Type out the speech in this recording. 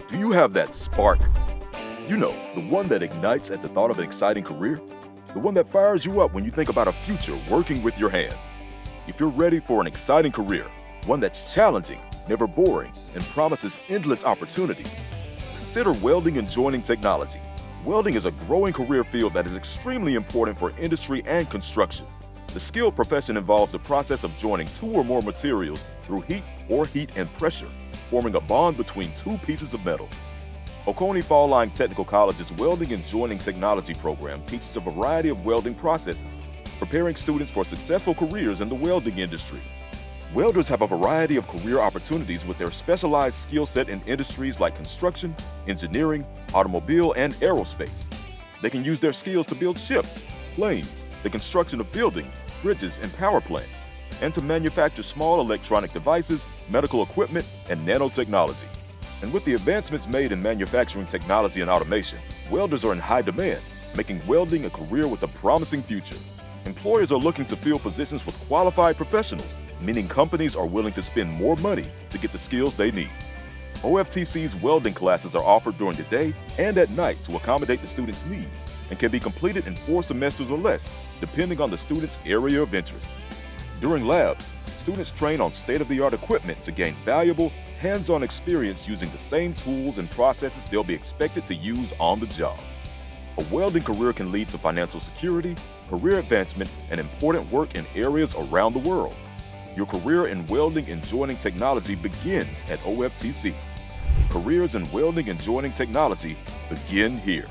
Do you have that spark? You know, the one that ignites at the thought of an exciting career? The one that fires you up when you think about a future working with your hands. If you're ready for an exciting career, one that's challenging, never boring, and promises endless opportunities, consider Welding and Joining Technology. Welding is a growing career field that is extremely important for industry and construction. The skilled profession involves the process of joining two or more materials through heat or heat and pressure, forming a bond between two pieces of metal. Oconee Fall Line Technical College's Welding and Joining Technology program teaches a variety of welding processes, preparing students for successful careers in the welding industry. Welders have a variety of career opportunities with their specialized skill set in industries like construction, engineering, automobile, and aerospace. They can use their skills to build ships, planes, the construction of buildings, bridges, and power plants, and to manufacture small electronic devices, medical equipment, and nanotechnology. And with the advancements made in manufacturing technology and automation, welders are in high demand, making welding a career with a promising future. Employers are looking to fill positions with qualified professionals, meaning companies are willing to spend more money to get the skills they need. OFTC's welding classes are offered during the day and at night to accommodate the students' needs and can be completed in 4 semesters or less, depending on the student's area of interest. During labs, students train on state-of-the-art equipment to gain valuable, hands-on experience using the same tools and processes they'll be expected to use on the job. A welding career can lead to financial security, career advancement, and important work in areas around the world. Your career in welding and joining technology begins at OFTC. Careers in welding and joining technology begin here.